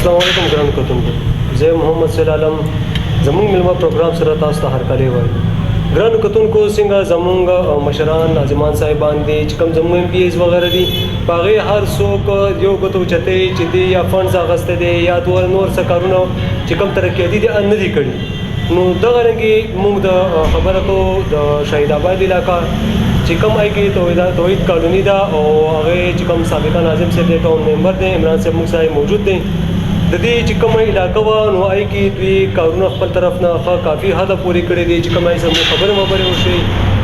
अस्सलाम वालेकुम ګرانو کتونکو، زه محمد سیل عالم زمونږ ملما پروګرام سره تاسو ته هرکلی وایم. ګرانو کتونکو، څنګه زمونږ مشران ناظمان صاحبان دي چې کوم زمونږ ایم پی ایز وغیره دي، په هغې هر څوک یو ګوته اوچتوي چې دی یا فنډز اخیستی دی یا نور څه کارونه چې کوم ترقیاتي دي نه دي کړي. نو دغه رنګې موږ د خبره کوو د شهید آباد علاقه چې کوم هغې کې توحید کالوني ده او هغې چې کوم سابقه ناظم صاحب دی ټاون ممبر دی عمران صاحب موږ سره موجود دی. د دې چې کومه علاقه وه نو هغې کې دوی کارونه خپل طرف نه ښه کافي حده پورې کړي دي چې کوم هغې سره خبرې وشي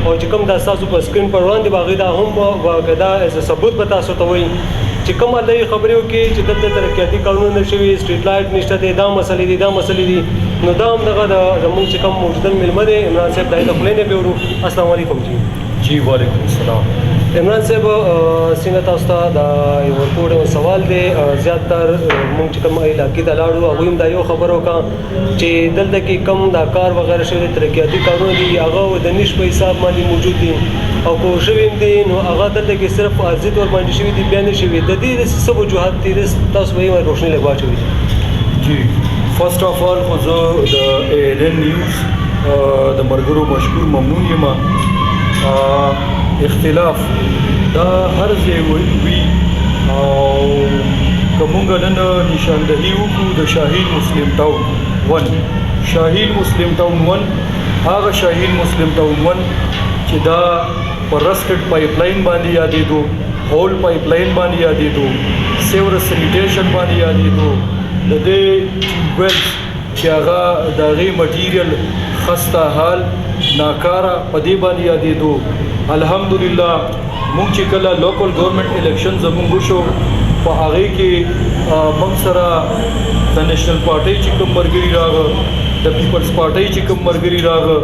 او چې کوم دا ستاسو په سکرین پر وړاندې به هغې دا هم باقاعده ایز ثبوت به تاسو ته وایي چې کوم هلته خبرې وکړي چې دلته ترقیاتي کارونه نه شوي، سټریټ لایټ نشته دی، دا مسلې دي دا مسلې دي. نو دا هم دغه زموږ چې کوم موجوده میلمه دی عمران صاحب د هغې د خولې نه بیا ورو. السلام علیکم. جی وعلیکم السلام. عمران صاحب څنګه تاسو ته د ورکوټ یو سوال دی، زیاتر موږ چې کوم علاقې ته لاړو هغوی هم دا یو خبره وکړه چې دلته کې کم دا کار وغیره شوي دي، ترقیاتي کارونه دي، هغه د نیش په حساب باندې موجود دي او که شوي هم دي نو هغه دلته کې صرف عرضي طور باندې شوي دي، بیا نه شوي. د دې څه وجوهات دي تاسو به یې روشني لږ واچوئ. جی فرسٹ آف آل خو زه د ALN نیوز د ملګرو مشکور ممنون یم. اختلاف دا هر ځای وي او که موږ نن نشاندهي وکړو د شاهین مسلم ټاون 1 شاهین مسلم ټاون 1 هغه شاهین مسلم ټاون 1 چې دا پر رسټډ پایپ لاین باندې یادېدو، هول پایپ لاین باندې یادېدو، سیور سینیټیشن باندې یادېدو، د دې ټیوبویل چې هغه د هغې مټیریل خسته حال ناکاره په دې باندې یادېدو. الحمدلله موږ چې کله لوکل ګورنمنټ الیکشن زموږ وشو په هغې کې موږ سره د نیشنل پارټۍ چې کوم ملګري راغه، د پیپلز پارټۍ چې کوم ملګري راغه،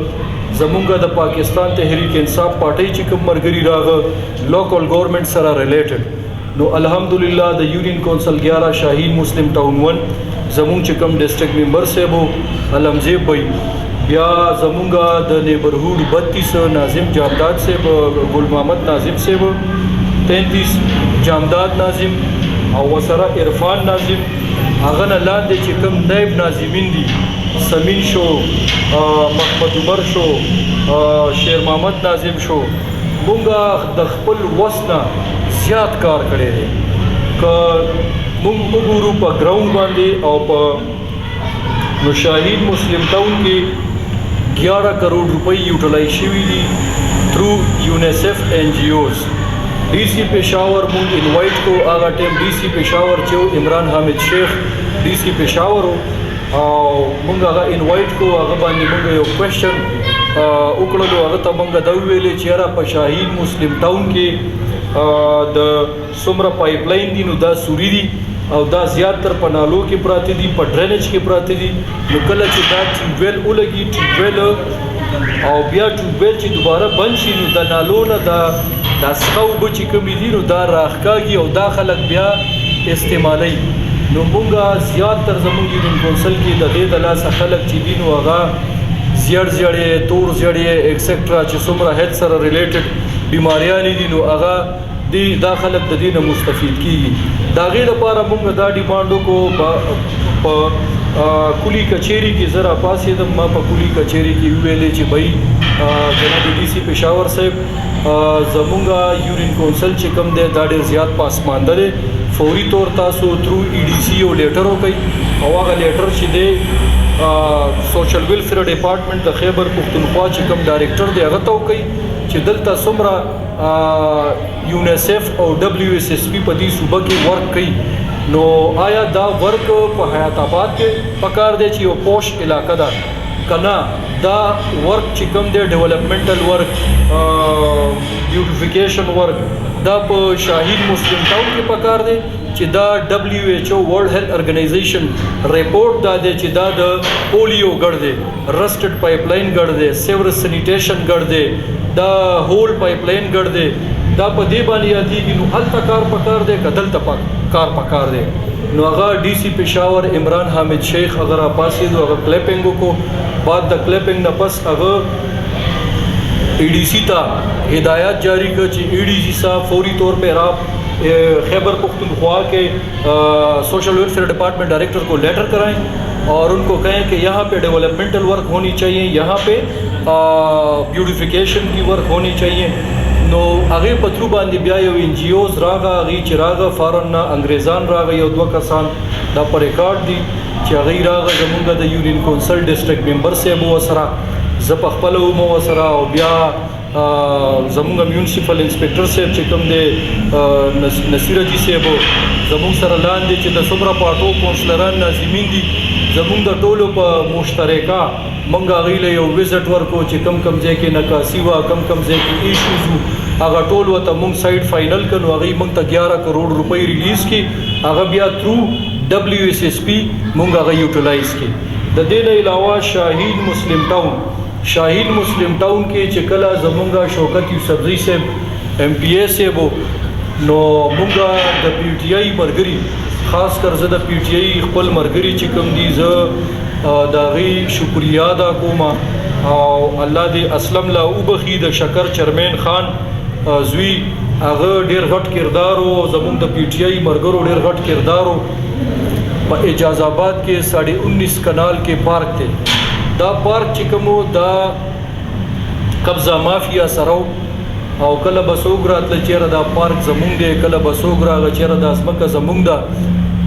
زمونږ د پاکستان تحریک انصاف پارټۍ چې کوم ملګري راغه لوکل ګورنمنټ سره ریلیټډ. نو الحمدلله د یونین کونسل 11 شاهین مسلم ټاون 1 زمونږ چې کوم ډسټرکټ ممبر صاحب علمزیب بھائی، بیا زمونږ د نیبرهوډ 32 ناظم جامداد صاحب، ګل محمد ناظم صاحب 33 جامداد ناظم او وسره عرفان ناظم، هغه نه لاندې چې کوم نائب ناظمین دي سمین شو، محمد عمر شو، شیر محمد ناظم شو، مونږ د خپل وس نه زیات کار کړی دی. که مونږ وګورو په ګراوند باندې او په نو شاهین مسلم ټاون کې 11 کروڑ روپۍ یوټیلایز شوي دي تھرو یونیسیف NGOs. D C Peshawar مونږ انوایټ کو، هغه ټیم D C Peshawar چې عمران حامد شیخ D C Peshawar او مونږ هغه انوایټ کو، هغه باندې مونږ یو کوېشن وکړلو، هغه ته مونږ دا ویلې چې یاره په شاهین مسلم ټاون کې د څومره پایپ لاین دي نو دا سوري دي او دا زیاتر په نالو کې پراته دي، په ډرینج کې پراته دي. نو کله چې دا ټیوبویل ولګي، ټیوبویل او بیا ټیوبویل چې دوباره بند شي نو د نالو نه دا څښه اوبه چې کومې دي نو دا راښکاږي او دا خلک بیا استعمالوي. نو مونږ زیاتر زمونږ یونین کونسل کې د دې د لاسه خلک چې دي نو هغه زیړ زیړې، تور زیړې ایکسیکټرا چې څومره هیلث سره ریلیټډ بیماریانې دي نو هغه دا خلک د دې نه مستفید کیږي. د هغې لپاره مونږ دا ډیمانډ وکړو په کلی کچېري کې زه راپاڅېدم، ما په کلی کچېري کې وویلې چې بھائی جناب D C Peshawar صاحب زمونږ یونین کونسل چې کوم دی دا ډېر زیات پاسمانده دی، فوري طور تاسو تھرو EDC یو لیټر وکئ او هغه لیټر چې دی سوشل ویلفیر ډپارټمنټ د خیبر پښتونخوا چې کوم ډایرکټر دی هغه ته وکئ چې دلته څومره یونیسیف او WSSP په دې صوبه کې ورک کوي. نو آیا دا ورک په حیات آباد کې پکار دی چې یو پوش علاقه ده که نه دا ورک چې کوم دی ډیولپمنټل ورک، بیوټیفیکیشن ورک دا په شاهین مسلم ټاون کې پکار دی چې دا WHO ورلډ هیلث ارګنایزیشن ریپورټ دا دی چې دا د پولیو ګډ دی، رسټډ پایپ لاین ګډ دی، سیور سینیټیشن ګډ دی، دا هول پایپ لاین ګډ دی، دا په دې باندې یادېږي. نو هلته کار پکار دی که دلته کار پکار دی؟ نو هغه D C Peshawar عمران حامد شیخ هغه راپاڅېدو، هغه کلیپینګ وکړو، بعد د کلیپینګ نه پس هغه EDC ته هدایات جاری کړ چې EDC صاحب فوري طور په खैबर पख्तूनख्वा के social welfare department director को लेटर कराएं और उनको कहें कि यहाँ पे डेवलपमेंटल वर्क होनी चाहिए, यहाँ पे ब्यूटिफिकेशन की वर्क होनी चाहिए। नो आगे पथरू बांधी बिया यो NGOs रागा आगे चिरागा फॉरन ना अंग्रेज़ान रागा यो दो कसान दा पर रिकॉर्ड दी चागी रागा जमुंगा the union council district member से वो असरा जब अखपलो मो असरा और बिया जमुंगा म्यूनसिपल इंस्पेक्टर से चिकम दे नसीर जी से वो जमुंग सरलान दे चिदा सुमरा पाटो काउंसलरान नाजिमीन दी जमुंग द टोलो पर मुश्तरका मंगा गईले यो विजिट वर्को चिकम कम जे के नकासीवा कम जे के इश्यूज आगा टोल व तमुंग साइड फाइनल कन वागई मंग तक 11 करोड़ रुपए रिलीज़ की आगा बिया थ्रू WSSP मंग आगा यूटिलाइज़ की। द दिन अलावा शाहीन मुस्लिम टाउन के चिकला जमुंगा शौकत यूसुफज़ई से MPA से वो नो मुंगा द PTI मरगरी ख़ास कर ज़ द PTI खपल मरगरी चिकम दी दागी शुक्रिया अदा कोमा और अल्लाह दे असलम ला उबखी द शकर चरमैन खान जुई आगे डेर घट किरदार हो जमुन द PTI मरगरो डेर घट किरदार हो एजाज़ाबाद के 19.5 कनाल के पार्क थे दा पार्क चिकमो दा कब्ज़ा माफिया सरो और कल बसोगरा चेरा दा पार्क जमुंग दे कल बसोगरा चेरा दा असमका जमुंग दा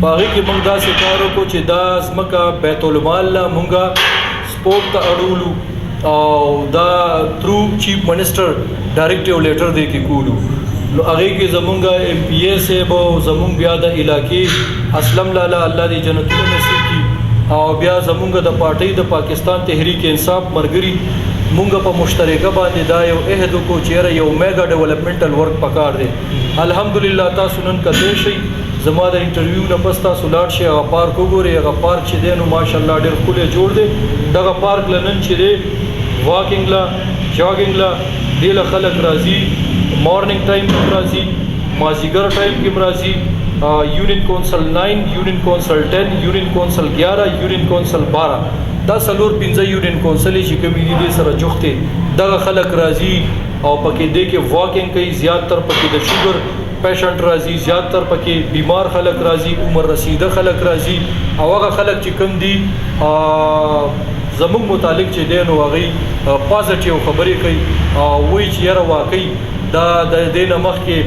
बागी के मंगदा से कारो को चिदा असमका बैतुल माल ला मुंगा स्पोर्ट ता अडूलू और दा through chief minister directive letter दे के कूलू आगे के जमुंगा MPA से वो जमुंग ब्यादा इलाके असलम लाला अल्लाह दी जन्नत नसीब की और ब्या जमुंगा द पार्टी द पाकिस्तान तहरीक इंसाफ मरगरी मुंगा पर मुश्तरका बांधे दायो अहदो को चेहरा यो मेगा डेवलपमेंटल वर्क पकार दे अल्हम्दुलिल्लाह ता सुनन का देश जमा द इंटरव्यू न पस्ता सुलाट शे अगा पार्क को गोरे अगा पार्क छे देनु माशाल्लाह डेर खुले जोड़ दे दगा पार्क लनन छे दे वॉकिंग ला जॉगिंग ला दिल खलक राजी मॉर्निंग टाइम की राजी माजीगर टाइम की राजी union council 9 union council 10 union council 11 union council 12 दा सलोर 15 यूनियन काउंसिल जी कमी दे सर जुखते दगा खलक राजी और पके दे के वॉकिंग कई ज़्यादातर पके द शुगर पेशेंट राजी ज़्यादातर पके बीमार खलक राजी उम्र रसीदा खलक राजी आवागा खलक चिकम दी जमुंग मुतालिक चे देन वागई पॉजिटिव खबरें कई वही चेहरा वाकई दा दे नमक के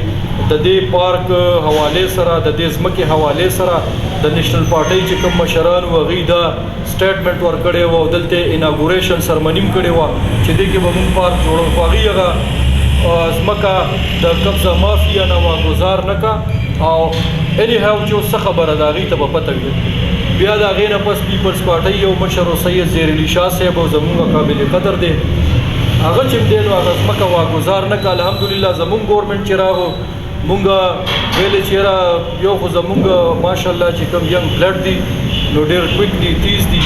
दे पार्क हवाले सरा दे ज़मके हवाले सरा द नेशनल पार्टी चिकम मशरान वगी दा स्टेटमेंट वर करे वो दलते इनागुरेशन सरमनीम करे वा चिदे के बमुंग पार्क जोड़ो वागी अगा ज़मका द कब्ज़ा माफिया ना वा गुजार नका और एनी हाउ जो खबर अदागी तब पता बिया दागे न पस पीपल्स पार्टी यो मशर सैयद ज़ेर अली शाह से वो जमुंगा काबिल कदर दे अगर चिमदेन वा वा गुजार नका अल्हम्दुलिल्लाह जमुंग गवर्नमेंट चिरा हो मुंगा वेले चेरा यो खो जमुंगा माशाल्लाह चिकम यंग ब्लड दी नो डेर क्विक दी तीज दी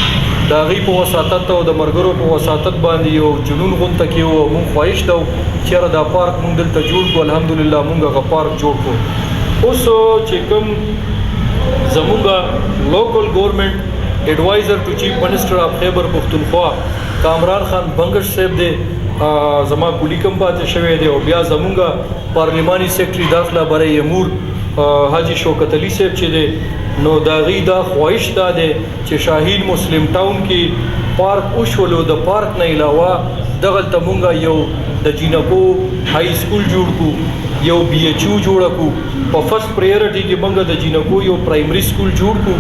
दागी पे वसातत तो द मरगरो पे वसातत बांधी हो जुनून गुन तक हो मुंग ख्वाहिश दो चेरा दा पार्क मुंग दिल तजूड़ को अल्हम्दुलिल्लाह मुंगा का पार्क जोड़ को उस चिकम जमुंगा local government adviser to chief minister of Khyber Pakhtunkhwa Kamran Khan Bangash सेब दे जमा कुलिकम पाते शवे दे और ब्या जमुंगा पार्लिमानी सेक्रेटरी दाखिला बरे अमूर हाजी शौकत अली सेब चे दे नो दागी दा ख्वाहिश दा दे चे शाहीन मुस्लिम टाउन की पार्क उशवलो द पार्क न अलावा दगल तमुंगा यो द जिनको हाई स्कूल जोड़ को यो BHU जोड़ा को और फर्स्ट प्रायोरिटी के मंगा द जिनको यो प्राइमरी स्कूल जोड़ को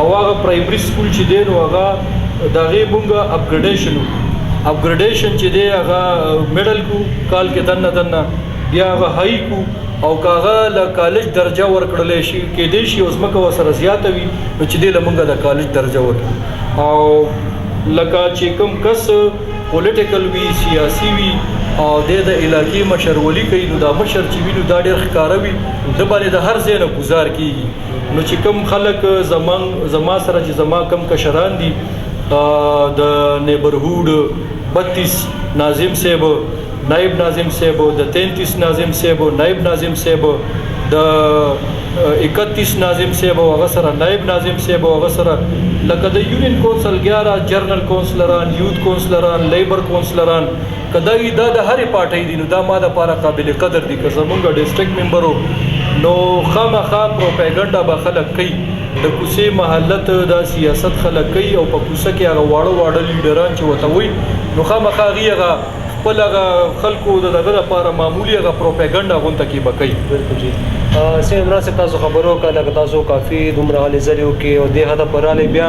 आवागा प्राइमरी स्कूल चे दे नो आगा दागे मुंगा अपग्रेडेशन चे दे आगा मिडल को काल के दन्ना बिया आगा हाई को और कागा ला कॉलेज दर्जा वर्कड़ले शी के देशी उसमका वसर ज़्यादा भी नो चे दे लमंगा द कॉलेज दर्जा वर और लका चिकम कस पॉलिटिकल भी सियासी भी और दे द इलाकी मशरवली कई नु दा मशर चिवी नु दा डेर खकारा भी दबाने द हर ज़ेन गुजार की नो चिकम खलक जमा सरा ची जमा कम कशरान दी द नेबरहुड 32 नाजिम सेब नाइब नाजिम सेब द 33 नाजिम सेब नाइब नाजिम सेब द 31 नाजिम सेब अगसरा नाइब नाजिम सेब अगसरा लकद यूनियन काउंसिल 11 जर्नल काउंसलरान यूथ काउंसलरान लेबर काउंसलरान कदाई दा हर पार्टी दी दा मादा पारा काबिल कदर दी कसमुंगा डिस्ट्रिक्ट मेंबर हो نو خامخا پروپاګاندا به خلک کوي د کوڅې محلت د سیاست خلک کوي او په کوڅه کې هغه واړه لیډران چې ورته وایي نو خامخا هغه خپل هغه خلکو د دغه لپاره معمولي هغه پروپاګاندا غونډه کې به کوي. بالکل جی سه عمران صاحب تاسو خبرو کله تاسو کافي دومره حال زریو کې او د هدا پراله بیا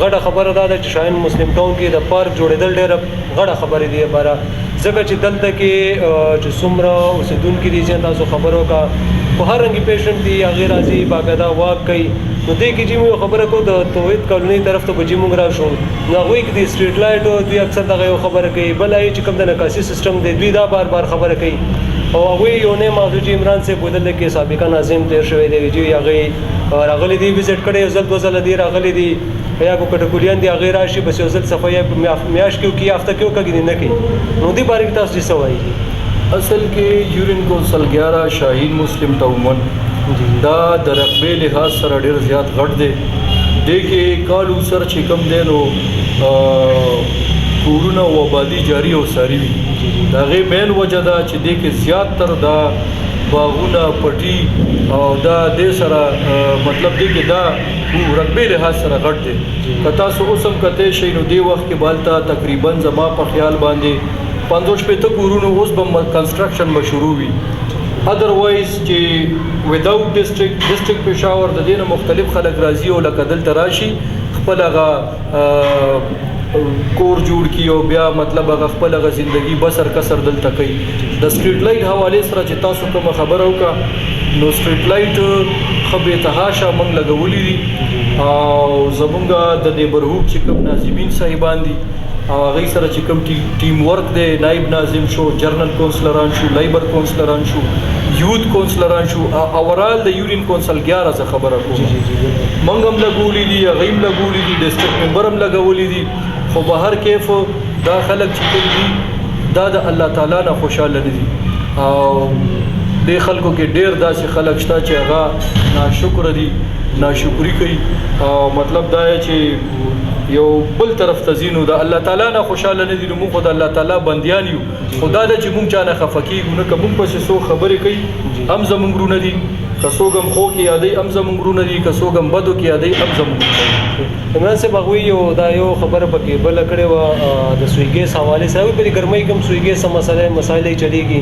غټه خبره ده چې شاهین مسلم ټاون کې د پارک جوړېدل ډېر غټه خبره دی لپاره ځکه چې دلته کې چې څومره اوسیدونکو دي چې تاسو خبرو کا په هر رنګي پیشنټ دی هغه راځي باقاعده واک کوي نو دې کې چې موږ خبره کو د توحید کالونی طرف ته بجې موږ راشو نو هغوی کې د سټریټ لایټ دوی اکثر دغه یو خبره کوي بل چې کوم د نکاسي سیستم دی دوی دا بار بار خبره کوي او هغوی یو نه موضوع چې عمران صاحب ودل کې سابقا ناظم تیر شوی دی چې هغه راغلي دی وزټ کړي یو ځل دوه ځله دی راغلي دی یا کو کټکولیان دی هغه راشي بس یو ځل صفایي میاش کې هفته کې کوي نه کوي نو دې باره کې تاسو څه وایي؟ اصل کې یورین کونسل 11 شاهین مسلم ټاون دا د رقبې لحاظ سره ډېر زیات غټ دی دې کې کالو سر چې کم دی نو کورونه او آبادي جاری او ساري وي د هغې مین وجه ده چې دې کې زیات تر دا باغونه پټي او دا دې سره مطلب دی کې دا رقبې لحاظ سره غټ دی که تاسو اوس هم کتی شئ نو دې وخت کې بالته تقریبا زما په خیال باندې 50 کورونه اوس به کنسټرکشن به شروع وي ادروایز چې وداوت ډسټرکټ پېښور د دې نه مختلف خلک راځي او لکه دلته راشي خپل هغه کور جوړ کی او بیا مطلب هغه خپل هغه ژوندۍ بسر کسر دلته کوي د سټریټ لایټ حواله سره چې تاسو کوم خبره وکړه نو سټریټ لایټ خبره تهاشا موږ لګولې دي او زمونږ د نیبرهوډ چې کوم ناظمین صاحبان دي او هغه سره چې کوم ټیم ورک دی نائب ناظم شو جرنل کونسلران شو لایبر کونسلران شو یوت کونسلران شو اورال د یورین کونسل 11 څخه خبره کوم موږ هم لګولې دي هغه هم لګولې دي ډسټرکټ ممبر هم لګولې دي خو به هر کیف دا خلک چې کوم دي دا د الله تعالی نه خوشاله نه دي او د خلکو کې ډېر داسې خلک شته چې هغه ناشکر دي ناشکری کوي او مطلب دا چې یو بل طرف ته ځینو د الله تعالی نه خوشاله نه دي نو موږ د الله تعالی بندیان یو خدا د چې موږ چانه خفه کېږو نه که موږ پسې څوک خبرې کوي هم زموږ ورونه دي که څوک هم ښو کې یادوي هم زموږ ورونه دي که څوک هم بدو کې یادوي هم زموږ عمران صاحب هغوی یو دا یو خبره پکې بله کړې وه د سوی ګیس حوالې سره په دې ګرمۍ کوم سوی ګیس مسایل چلیږي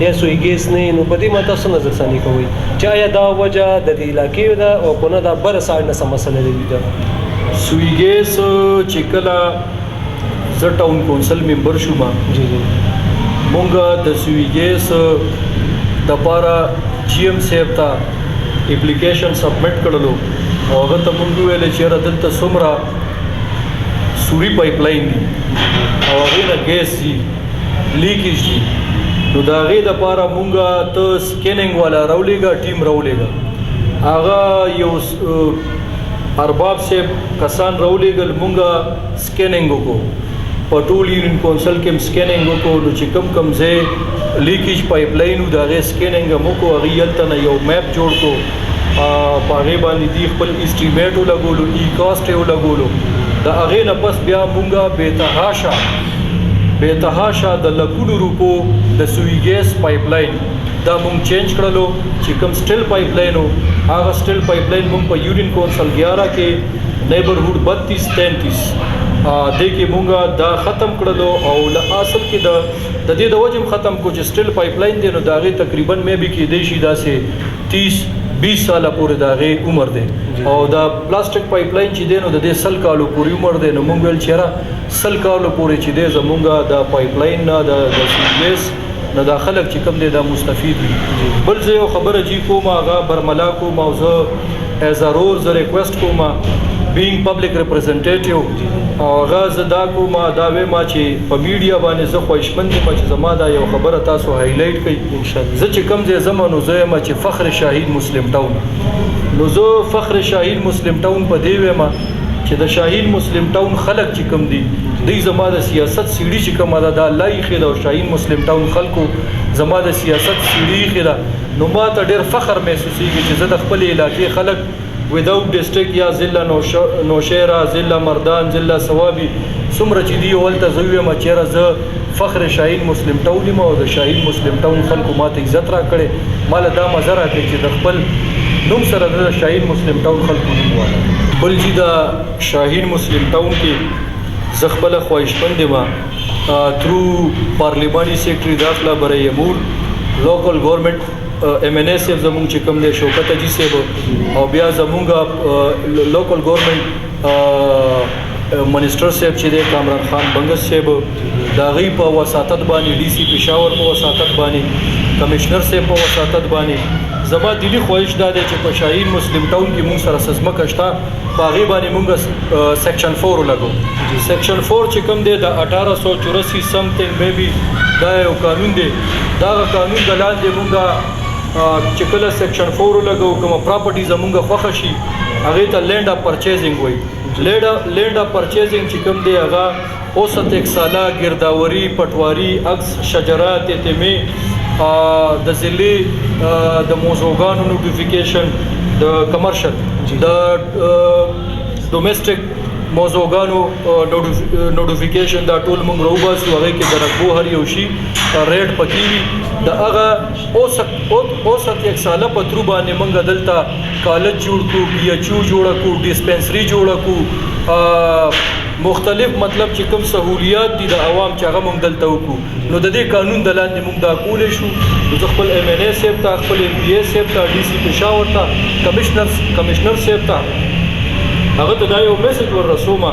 یا سوی ګیس نه نو په دې ما تاسو نظرثاني کوئ چې آیا دا وجه د دې علاقې ده او که نه دا بره ساړ نه څه مسله ده سوی ګیس چې کله زه ټاون کونسل ممبر شوم مونږ د سوی ګیس دپاره جی ایم صاحب ته اپلیکیشن سبمټ کړلو او هغه ته مونږ وویل چې یاره دلته څومره سوري پایپ لاین دي او هغې نه ګیس دي لیکیج دي نو د هغې دپاره مونږ ته سکیننګ والا راولېږه ټیم راولېږه هغه یو ارباب صاحب کسان راولېږل مونږ سکیننګ وکړو په ټول یونین کونسل کې هم سکیننګ وکړو نو چې کم ځای لیکیج پایپ لاین و د هغې سکیننګ هم وکړو هغې هلته نه یو میپ جوړ کړو په هغې باندې دي خپل اسټیمیټ ولګولو ای کاسټ یې ولګولو د هغې نه پس بیا مونږ بېتحاشه د لکونو روپو د سوی ګیس پایپ لاین دا مونږ چینج کړلو چې کوم سټیل پایپ لاین و هغه سټیل پایپ لاین مونږ په یورین کونسل 11 کې نیبرهوډ 32-33 دې کې مونږ دا ختم کړلو او له اصل کې د دې د وجه ختم کو چې سټیل پایپ لاین دی نو د هغې تقریبا مې به کېدی شي داسې 30-20 ساله پورې د هغې عمر دی او دا پلاسټک پایپ لاین چې دی نو د دې 100 کالو پورې عمر دی نو مونږ ویل چې یاره 100 کالو پورې چې دی زمونږ د پایپ لاین نه د سیګیس نو دا خلک چې کوم دی دا مستفید وي بل زه یو خبره جی کوم هغه برملا کوم او زه ایز ا رول زه ریکویسټ کوم بینګ پبلک ریپرزنټیټیو او هغه زه دا کوم دا وایم چې په میډیا باندې زه خواهشمند یم چې زما دا یو خبره تاسو هایلایټ کړئ زه چې کوم ځای ځم نو زه یم چې فخر شاهین مسلم ټاون نو زه فخر شاهین مسلم ټاون په دې وایم چې د شاهین مسلم ټاون خلک چې کوم دي دوی زما د سیاست سیړي چې کومه ده دا الله یې ښې ده او شاهین مسلم ټاون خلکو زما د سیاست سیړي یې ښې ده نو ما ته ډېر فخر محسوسېږي چې زه د خپلې علاقې خلک وداوت ډسټریکټ یا ضلع نوشیره، ضلع مردان، ضلع ثوابي، څومره چې دي ولته زه ویم چېرې زه فخر شاهین مسلم ټاون یم او د شاهین مسلم ټاون خلکو ماته عزت راکړی. ماله دا مزه راکړي چې د خپل نوم سره د شاهین مسلم ټاون خلکو نوم واله. بل چې د شاهین مسلم ټاون کې زه خپله خواهشمند یم تھرو پارلیماني سیکرټري داخله برای امور لوکل ګورنمنټ MNA صاحب زمونږ چې کوم دی شوکت حاجي صاحب او بیا زمونږ لوکل ګورنمنټ منسٹر صاحب چې دی کامران خان بنگس صاحب د هغوی په وساطت باندې ډي سی پېښور په وساطت باندې کمشنر صاحب په وساطت باندې زما دلی خواهش دا دی چې په شاهین مسلم ټاون کې مونږ سره څه ځمکه شته په هغې باندې مونږ سیکشن 4 ولګو. سیکشن 4 چې کوم دی د 1884 سمثینګ میبي دا یو قانون دی. دغه قانون د لاندې مونږ چې کله سیکشن 4 ولګو کومه پراپرټي زمونږ خوښه شي هغې ته لینډ اف پرچیزنګ وایي. لینډ اف پرچیزنګ چې کوم دی هغه اوسط یک ساله ګرداوري، پټواري، عکس، شجرات، تیمې د ضلع د موضوعګانو نوټیفیکیشن، د کمرشل، د ډومestic موضوعګانو نوټیفیکیشن دا ټول موږ راوباسو. هغې کې د رقبو هر یو شي ریټ پکې وي. د هغه اوسط یک ساله په ترو باندې موږ دلته کالج جوړ کړو، PHU جوړه کړو، ډسپنسري جوړه کړو، مختلف مطلب چې کوم سہولیات دي د عوام چې هغه موږ دلته وکړو. نو د دې قانون د لاندې موږ دا کولی شو. نو زه خپل MNA صاحب ته، خپل MPA صاحب ته، DC پېښور ته، کمشنر صاحب ته هغه ته دا یو میسج ور رسومه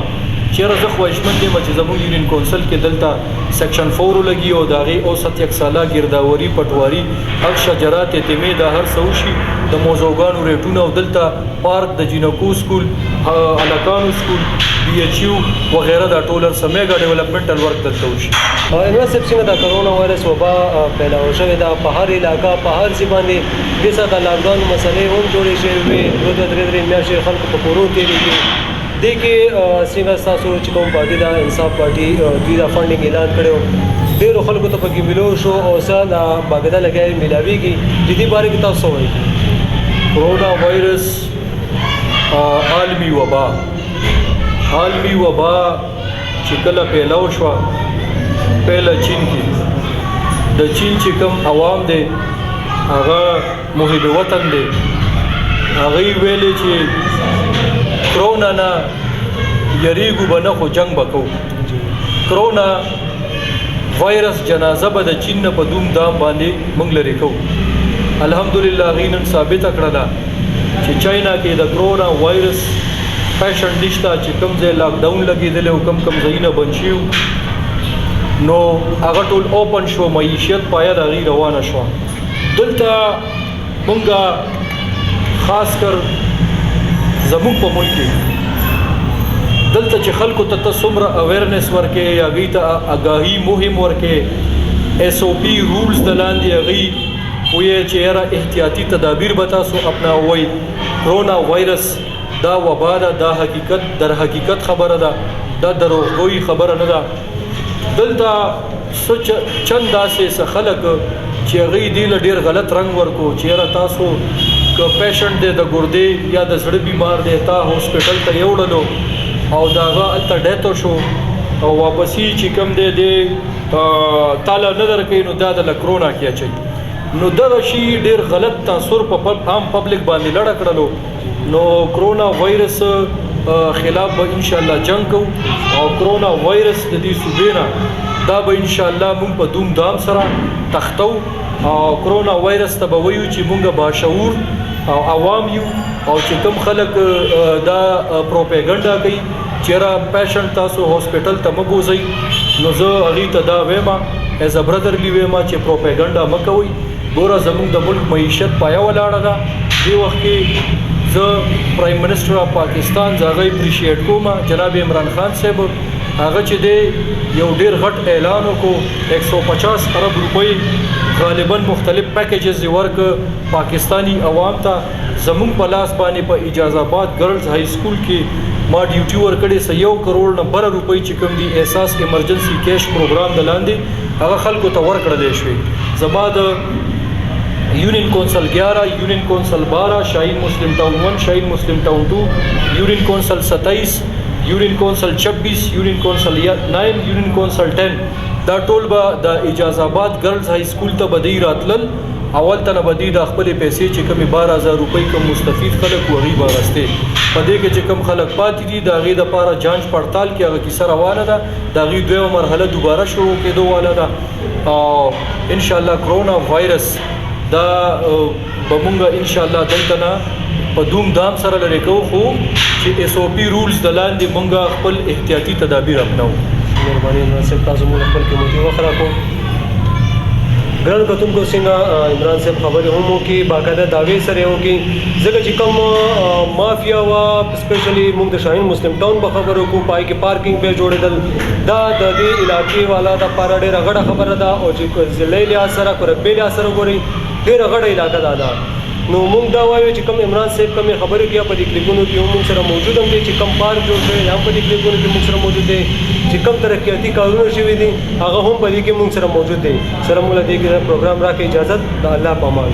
چېرې زه خواهشمند یم چې زموږ یونین کونسل کې دلته سیکشن 4 ولګي او د هغې اوسط یک ساله ګرداوري، پټواري، عکس، شجرات، تیمې دا هر څه وشي. د موضوعګانو ریټونه او دلته پارک، د جینکو سکول، هلکانو سکول، PHU وغیره دا ټول هر څه میګا ډیولپمنټل ورک دلته وشي. عمران صاحب څنګه د کرونا وایرس وبا پیلاو شوې ده په هر علاقه په هر ځای باندې دې سره د لاکډاون مسلې هم جوړې شوې وې، دوه درې میاشتې خلکو په کورونو تېرېږي. دې کې څنګه ستاسو چې کوم پارټي ده انصاف پارټي دوی دا فنډینګ اعلان کړی ډېرو خلکو ته پکې ملو شو او څه دا باقاعده لګیا میلاویږي. د دې باره کې تاسو څه وایي؟ کرونا وایرس عالمي وبا چې کله پیلاو شوه پهله چین کې د چین چې کوم عوام دی هغه محب وطن دی، هغوی ویلې چې کرونا نه یریږو به نه خو جنګ به کوو. کرونا وایرس جنازه به د چین نه په دوم دام باندې موږ لرې کوو. الحمدلله هغوی نن ثابته کړه ده چې چاینا کې د کرونا وایرس پیشنټ نشته. چې کوم ځای لاکډاون لګېدلی او کوم ځایونه بند شوي نو هغه ټول اوپن شو، معیشت پایه د هغې روانه شوه. دلته مونږ خاص کر زموږ په ملک کې دلته چې خلکو ته څومره اویرنس ورکې یا هغوی ته آګاهي مهم ورکې SOP رولز د لاندې هغوی وایي چې یاره احتیاطي تدابیر به تاسو اپناوئ. کرونا وایرس دا وبا ده، دا حقیقت در حقیقت خبره ده، دا دروغګویي خبره نه ده. دلته چند داسې څه خلک چې هغوی دې له ډېر غلط رنګ ورکو چې یاره تاسو که پیشنټ دی د ګردې یا د زړه بیمار دی تا هاسپټل ته یوړلو او د هغه هلته ډیت شو او واپسي چې کوم دی دی تاله نه درکوي نو دا دله کرونا کې اچوي. نو دغه شي ډېر غلط تاثر په عام پبلک باندې لړه کړلو. نو کرونا وایرس خلاف به انشاءالله جنګ کوو او کرونا وایرس د دې صوبې نه دا به انشاءالله مونږ په دوم دام سره تختو. او کرونا وایرس ته به وایو چې مونږ باشعور او عوام یو او چې کوم خلک دا پروپیګنډا کوي چېرې پیشنټ تاسو هاسپټل ته مه بوځئ نو زه هغوی ته دا ویمه ایز ا برادرلی ویمه چې پروپیګنډا مه کوئ. ګوره زموږ د ملک معیشت پایه ولاړه ده. دې وخت کې زه پرایم منسټر اف پاکستان زه هغه اپریشیټ کوم جناب عمران خان صاحب هغه چې دی یو ډیر غټ اعلان وکړو 150 ارب روپۍ غالبا مختلف پیکیجز ورک پاکستانی عوام ته. زمونږ په لاس باندې په اجازه آباد ګرلز های سکول کې ما ډیوټي ورکړې 1 کروڑ نه بره روپۍ چې کوم دي احساس ایمرجنسي کیش پروګرام د لاندې هغه خلکو ته ورکړلی شوې. زما د union council 11, union council 12, Shaheen Muslim town 1, Shaheen Muslim town 2, union council 27, union council 26, union council 9, union council 10. دا ټول به د اجازآباد ګرلز های سکول ته بدی راتلل. اول ته بدی د خپل پیسې چې کمی 12000 روپۍ کوم مستفید خلک وغي باغسته په دې کې چې کم خلک پاتې دي دا غي د لپاره جانچ پړتال کې هغه کیسه روانه ده. دا غي دویمه مرحله دوباره شروع کېدو واله ده او ان شاء الله کرونا وایرس دا بمونږه ان شاء الله دلته نه په دوم دام سره لري کو خو چې اس او پی رولز د لاندې مونږه خپل احتیاطي تدابیر اپناو. مهرباني عمران صاحب تاسو موږ خپل قیمتي وخت راکو. ګران کتونکو څنګه عمران صاحب خبرې هم وکړي باقاعده دعوې سره وکړي ځکه چې کوم مافیا وا سپیشلی موږ د شاهین مسلم ټاون په خبرو کو پای کې پارکینګ په جوړېدل دا د دې علاقې والا د پاره ډېره غټه خبره ده او چې ضلعي لحاظ سره قربي لحاظ سره ګوري ډېره غټه علاقه ده. نو موږ دا وایو چې کوم عمران صاحب کومې خبرې کوي په دې کلیپونو کې موږ سره موجود هم دي چې کوم پارک جوړ شوی هم په دې کلیپونو کې موږ سره موجود دي چې کوم ترقیاتي کارونه شوي دي هغه هم په دې کې موږ سره موجود دي. سره موږ دې کې پروګرام راکې اجازه د الله په امان.